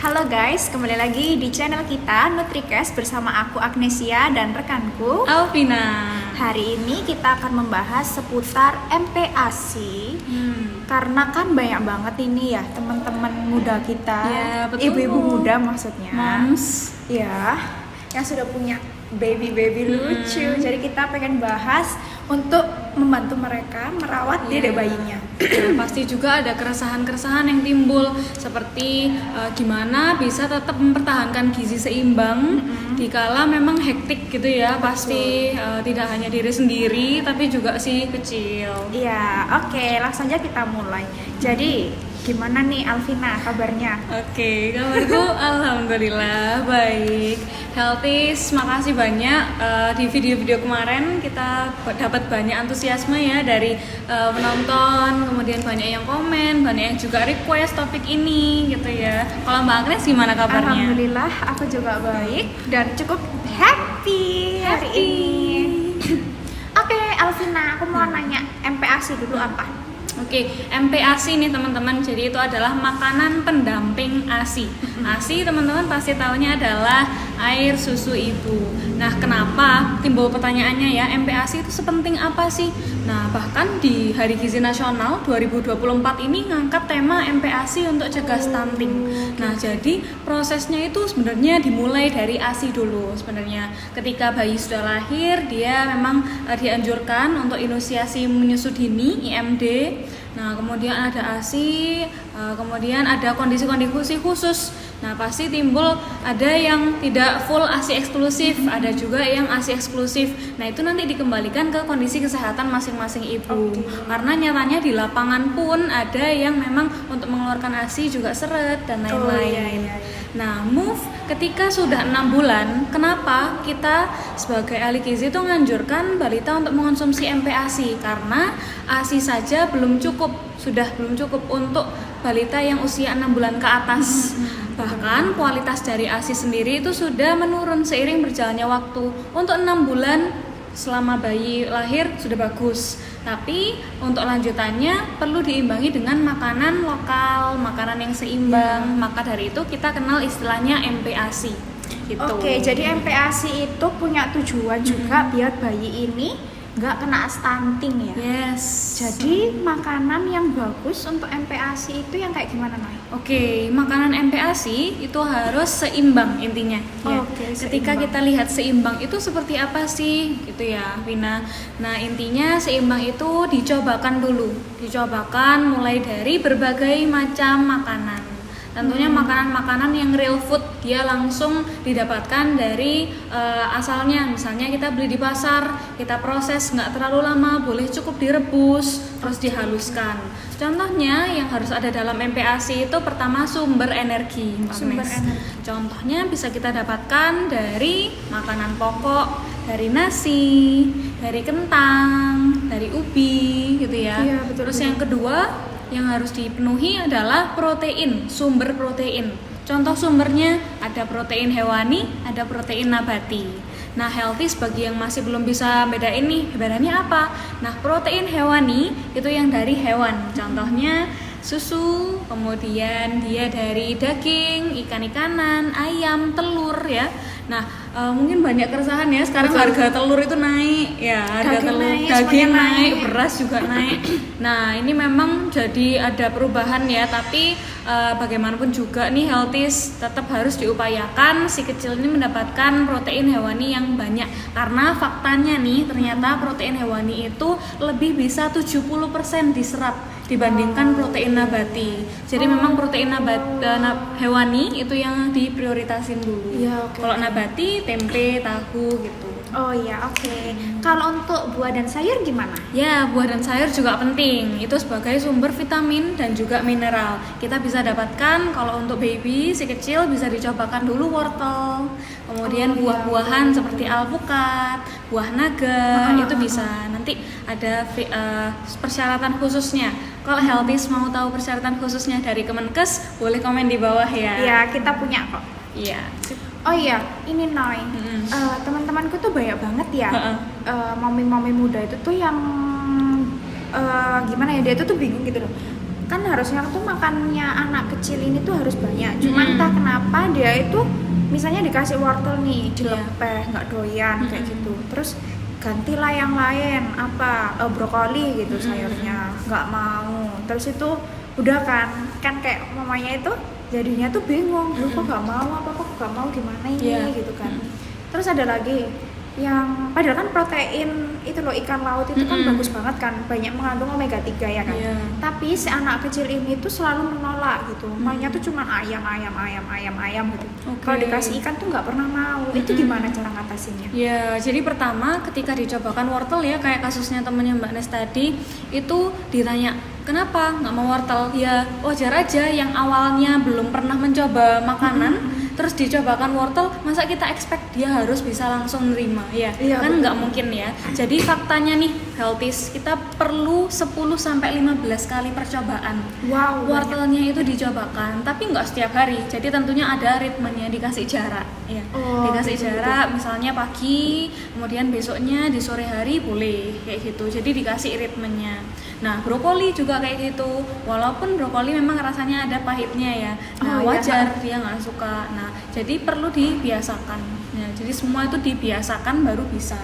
Halo guys, kembali lagi di channel kita NutriCast bersama aku Agnesia dan rekanku Alvina. Hari ini kita akan membahas seputar MPASI. Karena kan banyak banget ini ya teman-teman muda kita, Ya, betul. ibu-ibu muda maksudnya. Moms. Ya, yang sudah punya baby lucu. Jadi kita pengen bahas untuk membantu mereka merawat dedek bayinya. Nah, pasti juga ada keresahan-keresahan yang timbul seperti gimana bisa tetap mempertahankan gizi seimbang dikala memang hektik gitu ya. Betul. Pasti tidak hanya diri sendiri tapi juga si kecil. Iya, oke, langsung aja kita mulai. Jadi, gimana nih Alvina kabarnya? Oke, kabarku alhamdulillah baik. Healthies, makasih banyak di video-video kemarin kita dapat banyak antusiasme ya dari penonton, kemudian banyak yang komen, banyak yang juga request topik ini gitu ya. Kalau Mbak Agnes gimana kabarnya? Alhamdulillah, aku juga baik dan cukup happy hari ini. Oke, Alvina, aku mau nanya MPASI dulu apa? Oke, MPASI nih teman-teman, jadi itu adalah makanan pendamping ASI. ASI teman-teman pasti tahunya adalah air susu ibu. Nah, kenapa timbul pertanyaannya ya, MPASI itu sepenting apa sih? Nah, bahkan di Hari Gizi Nasional 2024 ini ngangkat tema MPASI untuk cegah stunting. Nah, jadi prosesnya itu sebenarnya dimulai dari ASI dulu. Sebenarnya ketika bayi sudah lahir, dia memang dianjurkan untuk inisiasi menyusui dini IMD. Nah, kemudian ada ASI, kemudian ada kondisi-kondisi khusus. Nah, pasti timbul ada yang tidak full ASI eksklusif, ada juga yang ASI eksklusif. Nah, itu nanti dikembalikan ke kondisi kesehatan masing-masing ibu. Karena nyatanya di lapangan pun ada yang memang untuk mengeluarkan ASI juga seret dan lain-lain. Iya. Nah, MOVE ketika sudah 6 bulan, kenapa kita sebagai ahli gizi itu menganjurkan balita untuk mengonsumsi MPASI? Karena ASI saja belum cukup untuk balita yang usia 6 bulan ke atas. Bahkan kualitas dari ASI sendiri itu sudah menurun seiring berjalannya waktu. Untuk 6 bulan selama bayi lahir sudah bagus, tapi untuk lanjutannya perlu diimbangi dengan makanan lokal, makanan yang seimbang. Maka dari itu kita kenal istilahnya MPASI gitu. Oke, jadi MPASI itu punya tujuan juga biar bayi ini nggak kena stunting ya. Yes. Jadi makanan yang bagus untuk MPASI itu yang kayak gimana, Nay? Oke, makanan MPASI itu harus seimbang intinya. Ya. Oke, Ketika seimbang. kita lihat seimbang itu seperti apa sih, gitu ya, Vina. Nah, intinya seimbang itu dicobakan dulu. Dicobakan mulai dari berbagai macam makanan. Tentunya makanan-makanan yang real food, dia langsung didapatkan dari asalnya. Misalnya kita beli di pasar, kita proses nggak terlalu lama, boleh cukup direbus, terus dihaluskan. Contohnya yang harus ada dalam MPASI itu pertama sumber energi, Mbak Sumber Agnes. energi. Contohnya bisa kita dapatkan dari makanan pokok, dari nasi, dari kentang, dari ubi, gitu ya. Iya, betul, Terus betul. yang kedua yang harus dipenuhi adalah protein, sumber protein. Contoh sumbernya ada protein hewani, ada protein nabati. Nah, healthies bagi yang masih belum bisa bedain nih, bedanya apa? Nah, protein hewani itu yang dari hewan. Contohnya susu, kemudian dia dari daging, ikan-ikanan, ayam, telur ya. Nah, mungkin banyak keresahan ya sekarang harga telur itu naik ya, harga Daging telur, naik, daging semuanya naik, naik. beras juga naik. Nah, ini memang jadi ada perubahan ya, tapi bagaimanapun juga nih healthies tetap harus diupayakan si kecil ini mendapatkan protein hewani yang banyak. Karena faktanya nih ternyata protein hewani itu lebih bisa 70% diserap dibandingkan protein nabati. Jadi memang protein hewani itu yang diprioritasin dulu. Iya, oke. Kalau nabati, tempe, tahu gitu. Oh iya, oke. Kalau untuk buah dan sayur gimana? Ya, buah dan sayur juga penting. Itu sebagai sumber vitamin dan juga mineral. Kita bisa dapatkan kalau untuk baby, si kecil bisa dicobakan dulu wortel. Kemudian buah-buahan seperti alpukat, buah naga, itu bisa. Nanti ada persyaratan khususnya. Kalau healthies mau tahu persyaratan khususnya dari Kemenkes, boleh komen di bawah ya. Iya, kita punya kok. Iya. Oh iya, ini Noy. Teman-temanku tuh banyak banget ya. Mami-mami muda itu tuh yang gimana ya, dia itu tuh bingung gitu loh. kan harusnya tuh makannya anak kecil ini tuh harus banyak. Cuman entah kenapa dia itu misalnya dikasih wortel nih, dilepeh, nggak doyan kayak gitu. Terus gantilah yang lain, brokoli gitu sayurnya, nggak mau. Terus itu udah kan kayak mamanya itu jadinya tuh bingung, lu kok nggak mau, kok nggak mau, gimana ini gitu kan. Terus ada lagi yang padahal kan protein itu loh, ikan laut itu kan bagus banget kan, banyak mengandung omega 3 ya kan. Tapi si anak kecil ini tuh selalu menolak gitu, maunya tuh cuma ayam gitu. Kalau dikasih ikan tuh nggak pernah mau. Itu gimana cara ngatasinnya? Ya, jadi pertama ketika dicobakan wortel ya, kayak kasusnya temennya Mbak Nes tadi, itu ditanya kenapa nggak mau wortel, ya wajar aja yang awalnya belum pernah mencoba makanan terus dicobakan wortel, masa kita expect dia harus bisa langsung nerima ya, kan nggak mungkin ya. Jadi faktanya nih healthies, kita perlu 10-15 kali percobaan. Wortelnya itu dicobakan, tapi nggak setiap hari, jadi tentunya ada ritmenya, dikasih jarak ya. Dikasih jarak, misalnya pagi, kemudian besoknya di sore hari boleh kayak gitu, jadi dikasih ritmenya. Nah, brokoli juga kayak gitu, walaupun brokoli memang rasanya ada pahitnya ya, wajar dia nggak suka. Nah, jadi perlu dibiasakan ya, jadi semua itu dibiasakan baru bisa.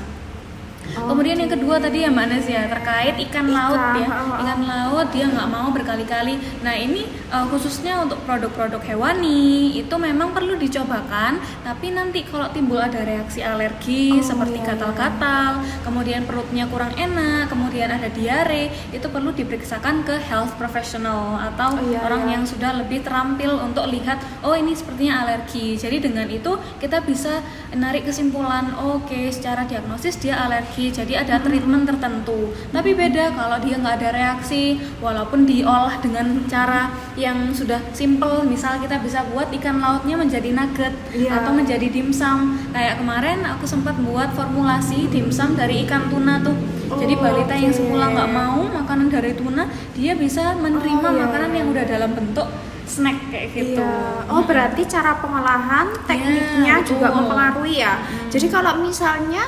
Kemudian yang kedua tadi ya Mbak Nes ya, terkait ikan laut ya. Ikan laut dia nggak mau berkali-kali. Nah ini khususnya untuk produk-produk hewani itu memang perlu dicobakan. Tapi nanti kalau timbul ada reaksi alergi seperti gatal-gatal, kemudian perutnya kurang enak, kemudian ada diare, itu perlu diperiksakan ke health professional atau orang yang sudah lebih terampil untuk lihat, oh ini sepertinya alergi. Jadi dengan itu kita bisa menarik kesimpulan, oke, secara diagnosis dia alergi, jadi ada treatment tertentu. Tapi beda kalau dia nggak ada reaksi, walaupun diolah dengan cara yang sudah simple, misal kita bisa buat ikan lautnya menjadi nugget atau menjadi dimsum. Kayak kemarin aku sempat buat formulasi dimsum dari ikan tuna tuh. Jadi balita yang semula nggak mau makanan dari tuna, dia bisa menerima makanan yang udah dalam bentuk snack kayak gitu. Berarti cara pengolahan tekniknya juga mempengaruhi ya. Jadi kalau misalnya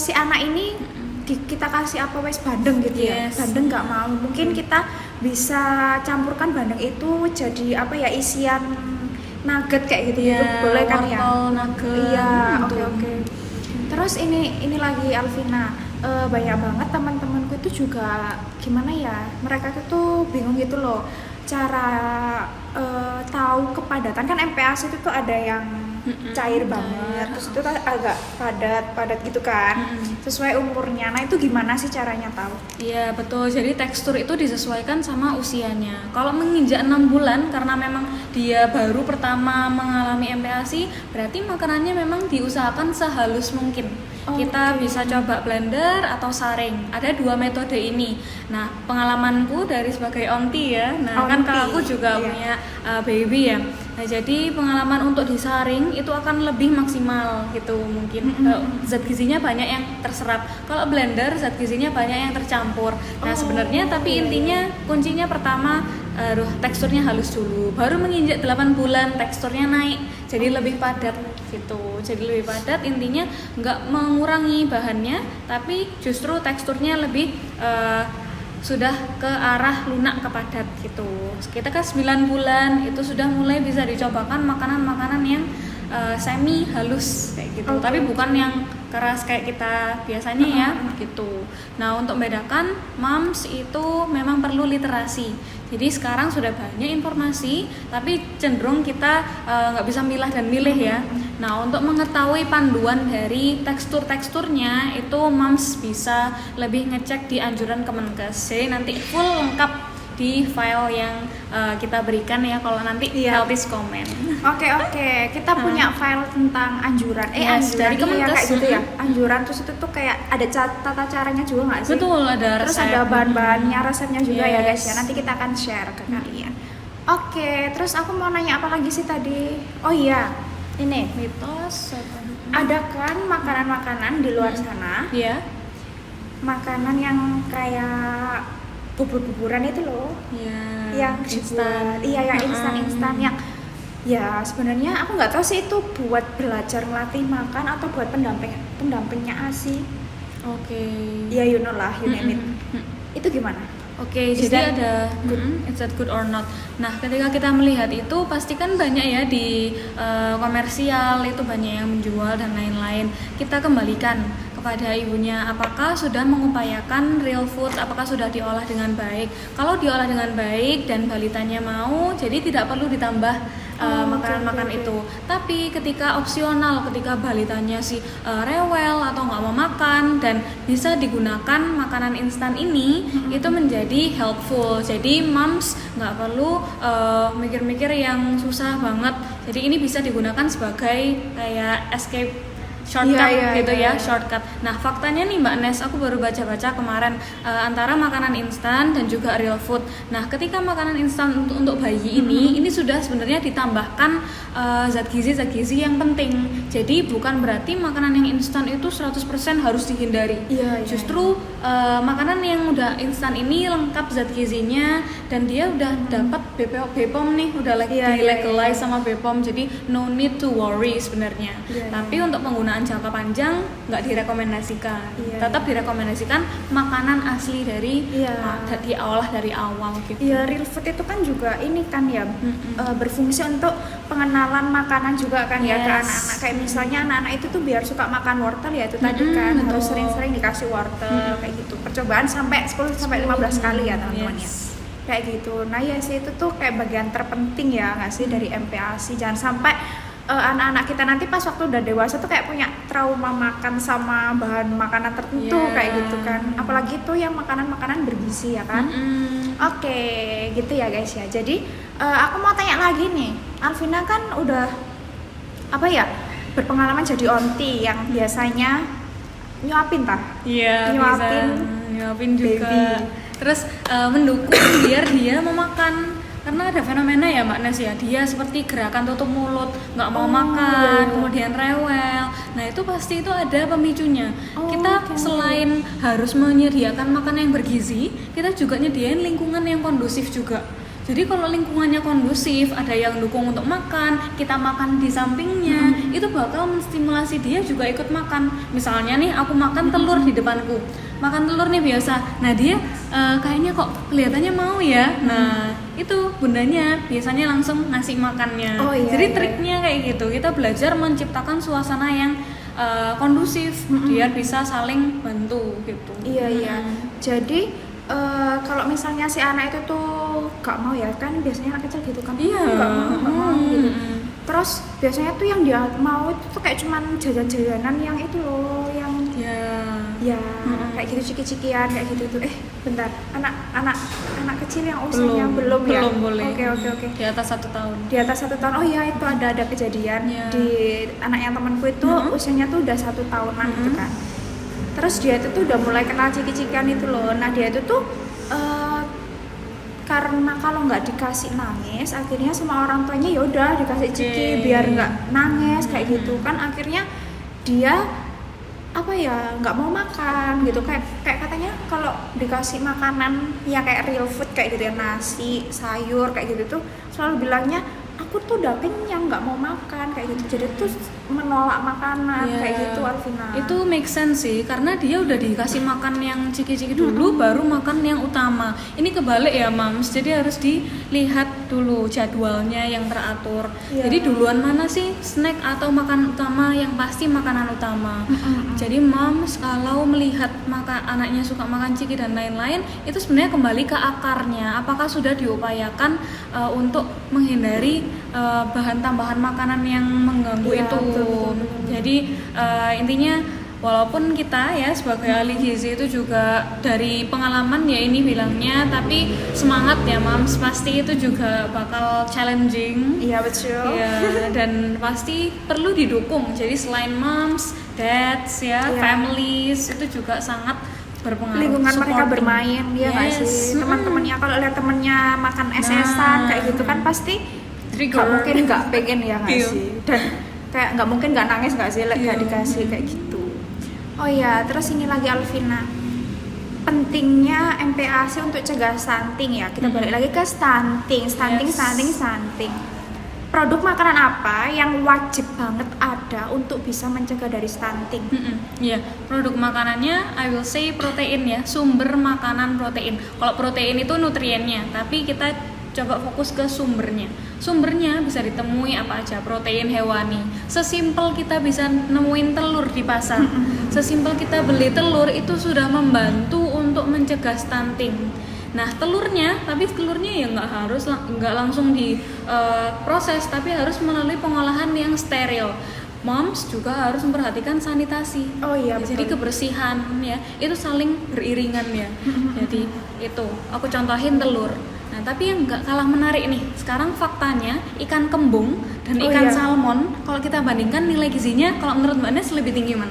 si anak ini kita kasih apa wes bandeng gitu ya, bandeng nggak mau, mungkin kita bisa campurkan bandeng itu jadi apa ya, isian nugget kayak gitu, boleh kan ya? Nugget. Oke. Terus ini lagi Alvina, banyak banget teman-temanku itu juga gimana ya, mereka tuh bingung gitu loh cara tahu kepadatan. Kan MPASI itu tuh ada yang cair banget, terus itu agak padat gitu kan, sesuai umurnya. Nah itu gimana sih caranya tahu? Iya betul, jadi tekstur itu disesuaikan sama usianya. Kalau menginjak 6 bulan, karena memang dia baru pertama mengalami MPASI, berarti makanannya memang diusahakan sehalus mungkin. Kita bisa coba blender atau saring, ada 2 metode ini. Nah pengalamanku dari sebagai onti ya, kan kalau aku juga punya baby ya. Nah jadi pengalaman untuk disaring itu akan lebih maksimal gitu, mungkin zat gizinya banyak yang terserap. Kalau blender zat gizinya banyak yang tercampur. Nah sebenarnya tapi intinya kuncinya pertama teksturnya halus dulu, baru menginjak 8 bulan teksturnya naik jadi lebih padat gitu. Jadi lebih padat, intinya nggak mengurangi bahannya tapi justru teksturnya lebih sudah ke arah lunak ke padat gitu. Kita kan 9 bulan itu sudah mulai bisa dicobakan makanan-makanan yang semi halus kayak gitu, tapi bukan yang keras kayak kita biasanya ya gitu. Nah untuk membedakan moms itu memang perlu literasi. Jadi sekarang sudah banyak informasi, tapi cenderung kita nggak bisa milah dan milih ya. Nah untuk mengetahui panduan dari teksturnya itu moms bisa lebih ngecek di anjuran Kemenkes. Jadi nanti full lengkap di file yang kita berikan ya kalau nanti healthies komen. Oke, kita punya file tentang anjuran. Anjuran dari Kemenkes kayak gitu ya. Anjuran terus itu tuh kayak ada tata caranya juga nggak sih? Betul, ada resep. Terus ada bahan-bahannya, resepnya juga ya guys ya. Nanti kita akan share ke kalian. Oke, terus aku mau nanya apa lagi sih tadi? Oh iya, ini mitos. Ada kan makanan-makanan di luar sana? Iya. Makanan yang kayak bubur-buburan itu loh, yang instan, yang instan yang ya sebenarnya aku nggak tahu sih itu buat belajar melatih makan atau buat pendampingnya ASI. Oke. Ya you know lah, you name it. Itu gimana? Oke, Is jadi that ada is that good or not. Nah, ketika kita melihat itu pasti kan banyak ya di komersial itu banyak yang menjual dan lain-lain. Kita kembalikan kepada ibunya apakah sudah mengupayakan real food, apakah sudah diolah dengan baik. Kalau diolah dengan baik dan balitanya mau, jadi tidak perlu ditambah makanan-makanan itu. Tapi ketika opsional, ketika balitanya rewel atau nggak mau makan dan bisa digunakan makanan instan ini, itu menjadi helpful. Jadi moms nggak perlu mikir-mikir yang susah banget. Jadi ini bisa digunakan sebagai kayak escape shortcut shortcut. Nah, faktanya nih Mbak Nes, aku baru baca-baca kemarin antara makanan instan dan juga real food. Nah, ketika makanan instan untuk bayi ini sudah sebenarnya ditambahkan zat gizi yang penting. Jadi bukan berarti makanan yang instan itu 100% harus dihindari. Justru makanan yang udah instan ini lengkap zat gizinya dan dia udah dapat BPOM nih, udah di-legalize sama BPOM. Jadi no need to worry sebenarnya. Tapi untuk penggunaan jangka panjang nggak direkomendasikan. Tetap direkomendasikan makanan asli dari diolah dari awal gitu. Iya, real food itu kan juga ini kan ya berfungsi untuk pengenalan makanan juga kan ya ke anak-anak. Kayak misalnya anak-anak itu tuh biar suka makan wortel ya itu tadi kan harus sering-sering dikasih wortel kayak gitu. Percobaan sampai 10 sampai 15 kali ya teman-teman ya. Kayak gitu. Nah, ya sih itu tuh kayak bagian terpenting ya nggak sih dari MPASI. Jangan sampai anak-anak kita nanti pas waktu udah dewasa tuh kayak punya trauma makan sama bahan makanan tertentu kayak gitu kan, apalagi tuh yang makanan-makanan bergizi ya kan. Oke, gitu ya guys ya. Jadi aku mau tanya lagi nih, Alvina kan udah berpengalaman jadi onti yang biasanya nyuapin nyuapin juga baby. Terus mendukung biar dia mau makan. Karena ada fenomena ya Mbak Nes ya, dia seperti gerakan tutup mulut, nggak mau makan, kemudian rewel. Nah itu pasti itu ada pemicunya. Kita selain harus menyediakan makanan yang bergizi, kita juga nyediain lingkungan yang kondusif juga. Jadi kalau lingkungannya kondusif, ada yang dukung untuk makan, kita makan di sampingnya, itu bakal menstimulasi dia juga ikut makan. Misalnya nih aku makan telur di depanku, makan telur nih biasa. Nah dia kayaknya kok kelihatannya mau ya. Nah itu bundanya biasanya langsung ngasih makannya. Jadi triknya kayak gitu. Kita belajar menciptakan suasana yang kondusif, biar bisa saling bantu gitu. Jadi kalau misalnya si anak itu tuh gak mau ya kan, biasanya anak kecil gitu kan, gak mau gitu. Terus biasanya tuh yang dia mau itu tuh kayak cuman jajan-jajanan yang itu loh, yang kayak gitu ciki-cikian kayak gitu tuh. Bentar, anak kecil yang usianya belum ya? Belum boleh. Oke. Di atas 1 tahun. Di atas 1 tahun. Oh iya, itu ada kejadian di anak yang temanku itu usianya tuh udah 1 tahunan gitu kan. Terus dia itu tuh udah mulai kenal ciki-cikian itu loh. Nah dia itu tuh karena kalau nggak dikasih nangis, akhirnya sama orang tuanya ya udah dikasih ciki biar nggak nangis kayak gitu kan. Akhirnya dia nggak mau makan gitu, kayak katanya kalau dikasih makanan ya kayak real food kayak gitu ya, nasi, sayur kayak gitu tuh selalu bilangnya aku tuh udah kenyang nggak mau makan kayak gitu. Jadi tuh menolak makanan kayak gitu Alvina. Itu make sense sih, karena dia udah dikasih makan yang ciki-ciki dulu baru makan yang utama. Ini kebalik ya Mams, jadi harus dilihat dulu jadwalnya yang teratur. Jadi duluan mana sih snack atau makan utama, yang pasti makanan utama. Jadi Mams kalau melihat anaknya suka makan ciki dan lain-lain, itu sebenarnya kembali ke akarnya. Apakah sudah diupayakan untuk menghindari bahan tambahan makanan yang mengganggu itu. Betul. Jadi intinya walaupun kita ya sebagai ahli gizi itu juga dari pengalaman ya ini bilangnya, tapi semangat ya Mams, pasti itu juga bakal challenging. Iya betul. Ya, dan pasti perlu didukung. Jadi selain moms, dads ya, families itu juga sangat berpengaruh. Lingkungan mereka bermain dia nggak sih, teman-temannya kalau lihat temennya makan es-esan kayak gitu kan pasti nggak mungkin nggak pengen ya nggak sih, dan kayak nggak mungkin nggak nangis nggak sih nggak dikasih kayak gitu. Oh iya, terus ini lagi Alvina, pentingnya MPASI untuk cegah stunting ya. Kita balik lagi ke stunting. produk makanan apa yang wajib banget ada untuk bisa mencegah dari stunting? Iya, produk makanannya I will say protein ya, sumber makanan protein. Kalau protein itu nutriennya, tapi kita coba fokus ke sumbernya. Sumbernya bisa ditemui apa aja, protein hewani. Sesimpel kita bisa nemuin telur di pasar. Sesimpel kita beli telur itu sudah membantu untuk mencegah stunting. Nah telurnya ya nggak langsung diproses, tapi harus melalui pengolahan yang steril. Moms juga harus memperhatikan sanitasi. Oh iya, jadi betul. kebersihan ya itu saling beriringan ya. Jadi itu aku contohin telur. Nah tapi yang nggak kalah menarik nih, sekarang faktanya ikan kembung dan ikan salmon kalau kita bandingkan nilai gizinya, kalau menurut Mbak Nes lebih tinggi mana?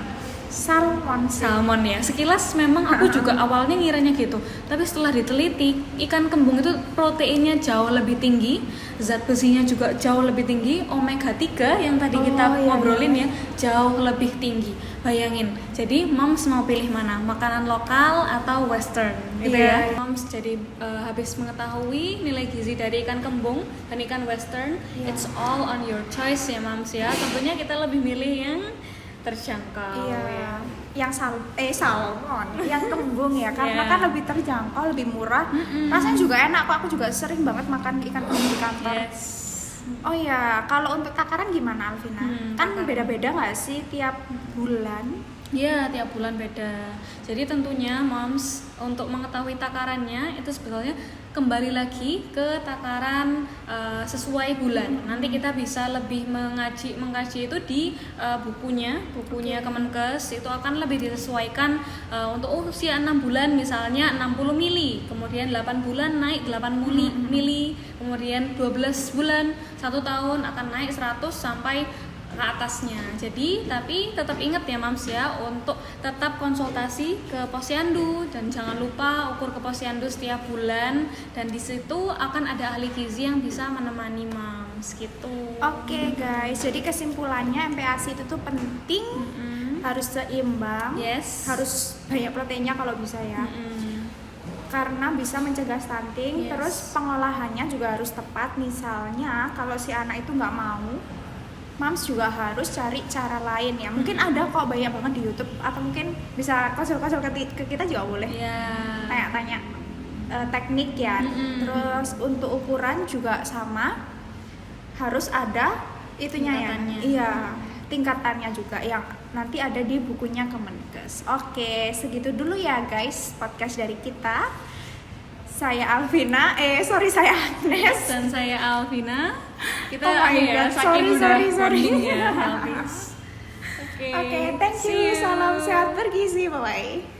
Salmon ya. Sekilas memang aku juga awalnya ngiranya gitu. Tapi setelah diteliti, ikan kembung itu proteinnya jauh lebih tinggi, zat besinya juga jauh lebih tinggi, omega 3 yang tadi kita ngobrolin ya, jauh lebih tinggi. Bayangin. Jadi moms mau pilih mana? Makanan lokal atau western gitu ya. Moms jadi habis mengetahui nilai gizi dari ikan kembung dan ikan western, it's all on your choice ya moms ya. Tentunya kita lebih milih yang terjangkau. Iya, yang salmon, yang kembung ya, karena kan lebih terjangkau, lebih murah. Rasanya juga enak kok. Aku juga sering banget makan ikan kembung di kantor. Oh ya, kalau untuk takaran gimana Alvina? Kan beda-beda nggak sih tiap bulan? Iya, tiap bulan beda. Jadi tentunya moms untuk mengetahui takarannya itu sebetulnya kembali lagi ke takaran sesuai bulan. Nanti kita bisa lebih mengkaji itu di bukunya Kemenkes, itu akan lebih disesuaikan untuk usia 6 bulan misalnya 60 mili, kemudian 8 bulan naik 8 mili, kemudian 12 bulan 1 tahun akan naik 100 sampai ke atasnya. Jadi tapi tetap ingat ya mams ya, untuk tetap konsultasi ke posyandu dan jangan lupa ukur ke posyandu setiap bulan, dan di situ akan ada ahli gizi yang bisa menemani mams gitu. Oke guys, jadi kesimpulannya MPASI itu tuh penting, harus seimbang, harus banyak proteinnya kalau bisa ya. Karena bisa mencegah stunting. Terus pengolahannya juga harus tepat. Misalnya kalau si anak itu nggak mau, Mams juga harus cari cara lain ya. Mungkin ada kok banyak banget di YouTube, atau mungkin bisa konsul-konsul ke kita juga boleh. Tanya-tanya teknik ya. Terus untuk ukuran juga sama, harus ada itunya ya. Iya, tingkatannya juga yang nanti ada di bukunya Kemenkes. Oke, segitu dulu ya guys podcast dari kita. Saya Alvina, saya Agnes dan saya Alvina. Kita sorry. ya habis. Oke, thank you. Salam sehat bergizi, bye bye.